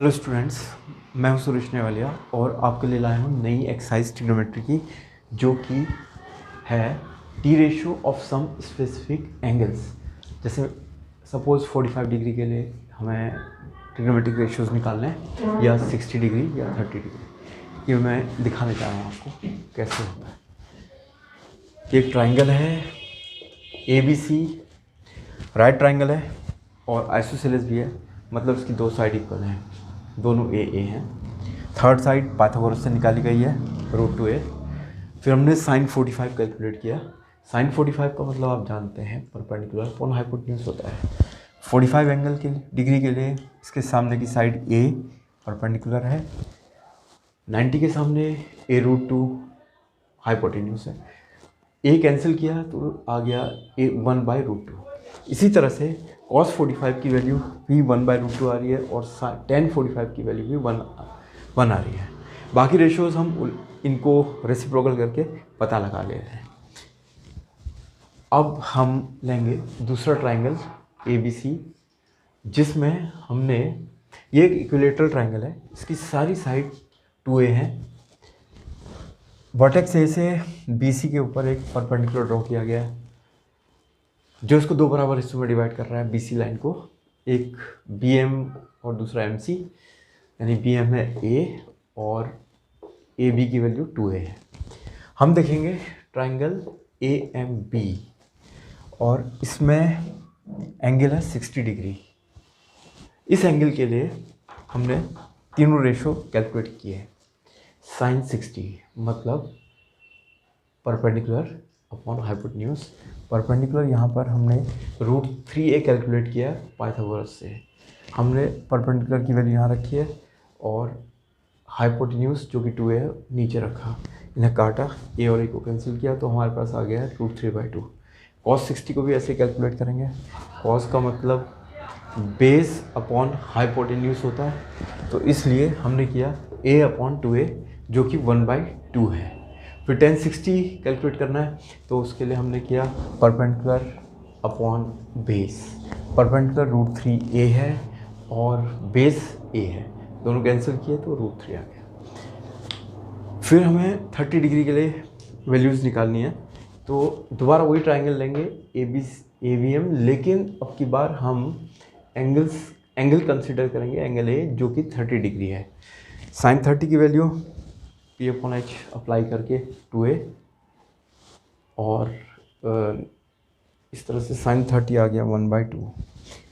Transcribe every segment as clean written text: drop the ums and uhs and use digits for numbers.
Hello students, मैं हूं सुरेश नेवालिया और आपके लिए लाया हूं नई एक्सरसाइज ट्रिग्नोमेट्री की, जो कि है T ratio of some specific angles. जैसे सपोज 45 डिग्री के लिए हमें ट्रिग्नोमेट्रिक रेशियोज निकालने हैं, या 60 डिग्री या 30 डिग्री। ये मैं दिखाने जा रहा हूँ आपको कैसे होता है। एक ट्राइंगल है ABC, राइट ट्राइंगल है और आइसोसेलेस भी है, मतलब इसकी दो साइड इक्वल हैं, दोनों ए हैं। थर्ड साइड पाइथागोरस से निकाली गई है √2a। फिर हमने साइन 45 कैलकुलेट किया। साइन 45 का मतलब आप जानते हैं परपेंडिकुलर अपॉन हाइपोटेन्यूज होता है। 45 एंगल के डिग्री के लिए इसके सामने की साइड ए परपेंडिकुलर है, 90 के सामने a√2 हाइपोटेन्यूज है। ए कैंसिल किया तो आ गया ए 1/√2। इसी तरह से cos 45 की वैल्यू भी 1/√2 आ रही है और tan 45 की वैल्यू भी 1 आ रही है। बाकी रेशियोज हम इनको रेसिप्रोकल करके पता लगा ले रहे हैं। अब हम लेंगे दूसरा ट्राइंगल ABC, जिसमें हमने ये एक इक्विलेटरल ट्राइंगल है, इसकी सारी साइड 2a है। वर्टेक्स ए से BC के ऊपर एक परपेंडिकुलर ड्रॉ किया गया है, जो इसको दो बराबर हिस्सों में डिवाइड कर रहा है। BC लाइन को, एक BM और दूसरा MC, यानी BM है A और AB की वैल्यू 2a है। हम देखेंगे ट्राइंगल AMB और इसमें एंगल है 60 डिग्री। इस एंगल के लिए हमने तीनों रेशो कैलकुलेट किए हैं। साइन 60 मतलब परपेंडिकुलर अपॉन हाइपोटेन्यूज। परपेंडिकुलर यहाँ पर हमने √3a कैलकुलेट किया पाइथागोरस से। हमने परपेंडिकुलर की वैल्यू यहाँ रखी है और हाइपोटेन्यूज जो कि 2a है नीचे रखा। इन्हें काटा, ए और ए को कैंसिल किया तो हमारे पास आ गया है √3/2। cos 60 को भी ऐसे कैलकुलेट करेंगे। cos का मतलब बेस अपॉन हाइपोटेन्यूज होता है, तो इसलिए हमने किया a/2a जो कि 1/2 है। फिर tan 60 कैलकुलेट करना है तो उसके लिए हमने किया perpendicular upon base. Perpendicular √3a है और बेस a है, दोनों कैंसिल किए तो √3 आ गया। फिर हमें 30 डिग्री के लिए वैल्यूज़ निकालनी है, तो दोबारा वही ट्राइंगल लेंगे ABM, लेकिन अब की बार हम एंगल कंसिडर करेंगे एंगल A जो कि 30 डिग्री है। साइन 30 की वैल्यू P/H अप्लाई करके 2a, और इस तरह से साइन 30 आ गया 1/2।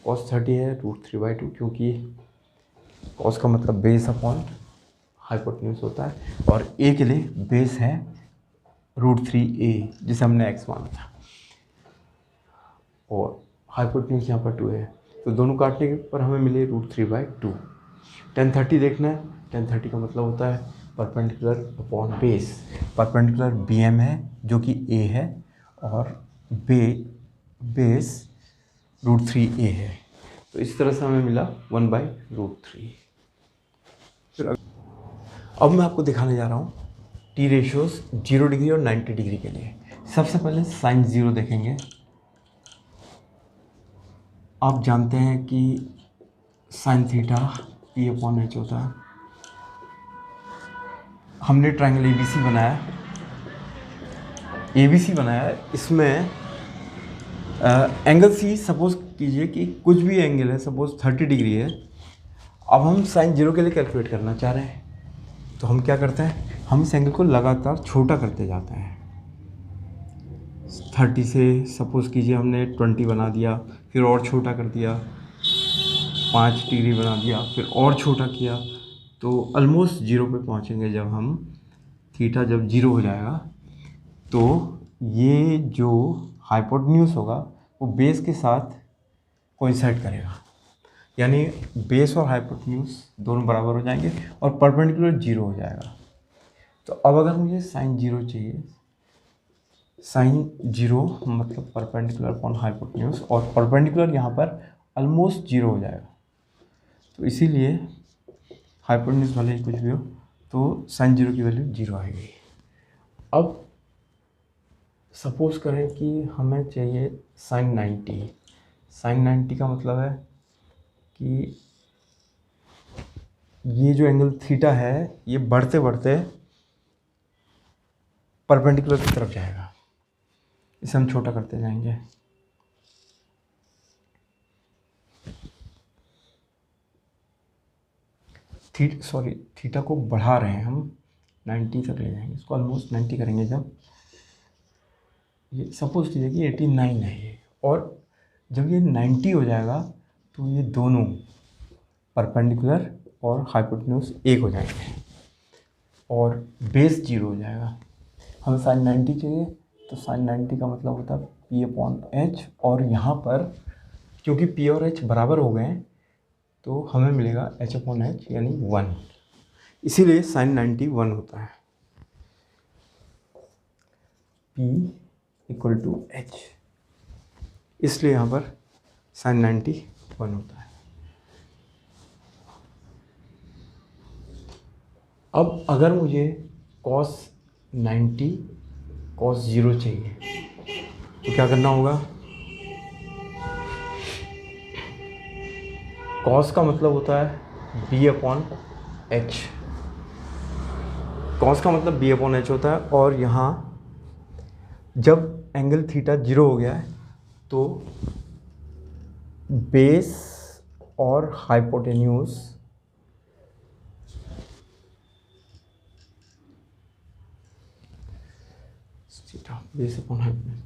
cos 30 है √3/2, क्योंकि cos का मतलब बेस अपॉन हाइपोटेन्यूज होता है, और a के लिए बेस है √3a जिसे हमने x माना था, और हाइपोटेन्यूज यहाँ पर 2 है, तो दोनों काटने पर हमें मिले √3/2। tan 30 देखना है। tan 30 का मतलब होता है perpendicular upon base. Perpendicular BM है जो कि A है और बेस √3a है, तो इस तरह से हमें मिला 1/√3। फिर अब मैं आपको दिखाने जा रहा हूँ टी रेशियोज 0 डिग्री और 90 डिग्री के लिए। सबसे पहले साइन 0 देखेंगे। आप जानते हैं कि साइन थीटा P/H होता है। हमने ट्राइंगल ABC बनाया। इसमें एंगल C सपोज कीजिए कि कुछ भी एंगल है, सपोज 30 डिग्री है। अब हम साइन 0 के लिए कैलकुलेट करना चाह रहे हैं, तो हम क्या करते हैं, हम इस एंगल को लगातार छोटा करते जाते हैं। 30 से सपोज कीजिए हमने 20 बना दिया, फिर और छोटा कर दिया, 5 डिग्री बना दिया, फिर और छोटा किया, तो ऑलमोस्ट 0 पे पहुंचेंगे। जब हम थीटा जब 0 हो जाएगा तो ये जो हाइपोटेन्यूज होगा वो बेस के साथ कोइंसाइड करेगा, यानी बेस और हाइपोटेन्यूज दोनों बराबर हो जाएंगे और परपेंडिकुलर 0 हो जाएगा। तो अब अगर मुझे साइन 0 चाहिए, साइन 0 मतलब परपेंडिकुलर अपॉन हाइपोटेन्यूज, और परपेंडिकुलर यहाँ पर ऑलमोस्ट 0 हो जाएगा, तो इसीलिए हाइपोटेन्यूज भले ही कुछ भी हो तो साइन 0 की वैल्यू 0 आएगी। अब सपोज करें कि हमें चाहिए साइन 90। साइन 90 का मतलब है कि ये जो एंगल थीटा है ये बढ़ते बढ़ते परपेंडिकुलर की तरफ जाएगा। इसे हम छोटा करते जाएंगे। थीटा को बढ़ा रहे हैं हम, 90 तक ले जाएंगे इसको, ऑलमोस्ट 90 करेंगे। जब ये सपोज कीजिए कि 89 है ये, और जब ये 90 हो जाएगा तो ये दोनों परपेंडिकुलर और हाइपोटेन्यूज एक हो जाएंगे और बेस 0 हो जाएगा। हमें साइन 90 चाहिए, तो साइन 90 का मतलब होता है P/H, और यहाँ पर क्योंकि P और H बराबर हो गए हैं तो हमें मिलेगा H/H यानी 1, इसीलिए साइन 90 1 होता है। P/H, इसलिए यहाँ पर साइन 90 1 होता है। अब अगर मुझे cos 90 cos 0 चाहिए तो क्या करना होगा? cos का मतलब होता है B/H, cos का मतलब B/H होता है, और यहाँ जब एंगल थीटा 0 हो गया है तो बेस और hypotenuse base upon hypotenuse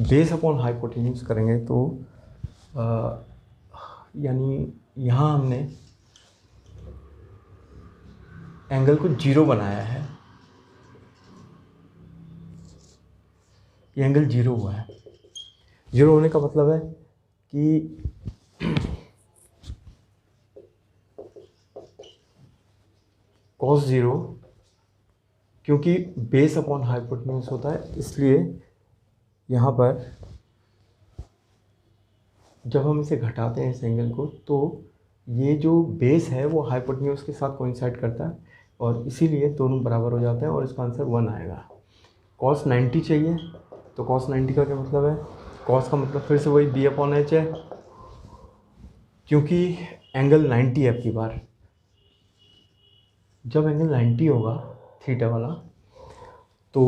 base upon hypotenuse करेंगे तो यानी यहाँ हमने एंगल को 0 बनाया है, ये एंगल 0 हुआ है। 0 होने का मतलब है कि cos 0, क्योंकि बेस अपॉन हाइपोटेन्यूज होता है, इसलिए यहाँ पर जब हम इसे घटाते हैं इस एंगल को तो ये जो बेस है वो हाइपोटेन्यूज के साथ कोइंसाइड करता है और इसीलिए दोनों बराबर हो जाते हैं और इसका आंसर 1 आएगा। cos 90 चाहिए तो cos 90 का क्या मतलब है? cos का मतलब फिर से वही B/H है, क्योंकि एंगल 90 है। अब की बार जब एंगल 90 होगा थीटा वाला तो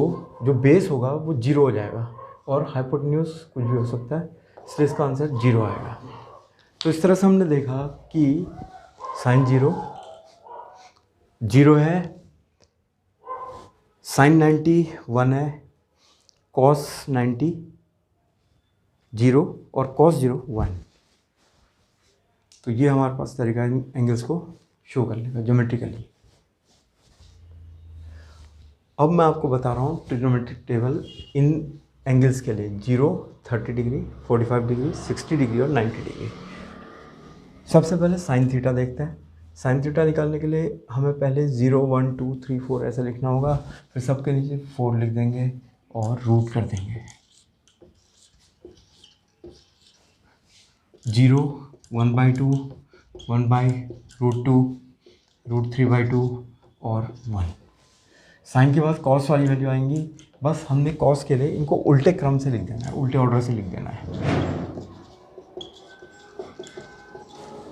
जो बेस होगा वो 0 हो जाएगा और हाइपोटेन्यूज कुछ भी हो सकता है, इसलिए इसका आंसर 0 आएगा। तो इस तरह से हमने देखा कि साइन 0 है, साइन 90 1 है, cos 90 0 और cos 0 1। तो ये हमारे पास तरीका है एंगल्स को शो करने का ज्योमेट्रिकली। अब मैं आपको बता रहा हूँ ट्रिग्नोमेट्रिक टेबल इन एंगल्स के लिए 0, 30 डिग्री, 45 डिग्री, 60 डिग्री और 90 डिग्री। सबसे पहले साइन थीटा देखते हैं। साइन थीटा निकालने के लिए हमें पहले 0, 1, 2, 3, 4 ऐसे लिखना होगा, फिर सबके नीचे 4 लिख देंगे और रूट कर देंगे। 0, 1/2, 1/√2, √3/2 और 1। साइन के बाद कॉस वाली वैल्यू आएंगी, बस हमने कॉस के लिए इनको उल्टे क्रम से लिख देना है, उल्टे ऑर्डर से लिख देना है।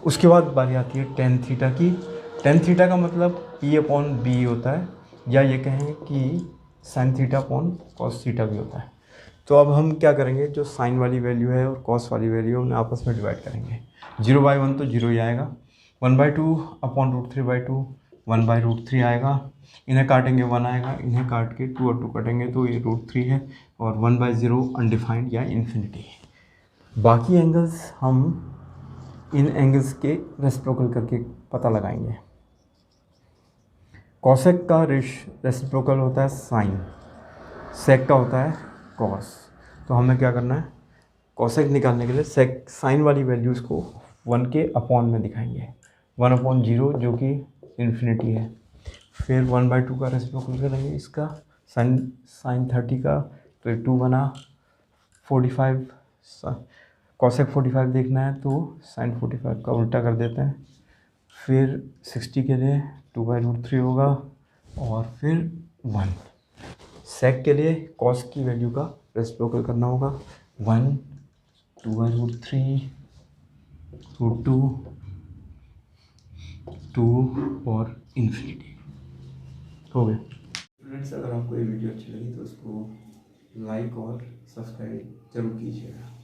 उसके बाद बारी आती है टेन थीटा की। टेन थीटा का मतलब P/B होता है, या ये कहें कि sine theta upon cos theta भी होता है। तो अब हम क्या करेंगे, जो साइन वाली वैल्यू है और कॉस वाली वैल्यू है उन्हें आपस में डिवाइड करेंगे। 0/1 तो 0 ही आएगा, 1/2 अपॉन √3/2 1/√3 आएगा, इन्हें काटेंगे 1 आएगा, इन्हें काट के 2 और 2 कटेंगे तो ये √3 है, और 1/0 अनडिफाइंड या इन्फिनिटी। बाकी एंगल्स हम इन एंगल्स के रेसिप्रोकल करके पता लगाएंगे। कॉसेक का रेसिप्रोकल होता है साइन, सेक का होता है कॉस। तो हमें क्या करना है, कॉसेक निकालने के लिए सेक साइन वाली वैल्यूज़ को 1 के अपॉन में दिखाएंगे, 1/0 जो कि इन्फिनिटी है। फिर 1/2 का रेसिप्रोकल करेंगे इसका, साइन 30 का तो ये 2 बना, 45 कॉसेक 45 देखना है तो साइन 45 का उल्टा कर देते हैं। फिर 60 के लिए 2/√3 होगा और फिर 1। सेक के लिए कॉस की वैल्यू का रेसिप्रोकल करना होगा 1 2/√3 2 और इन्फिनिटी। हो गया फ्रेंड्स। अगर आपको ये वीडियो अच्छी लगी तो उसको लाइक और सब्सक्राइब जरूर कीजिएगा।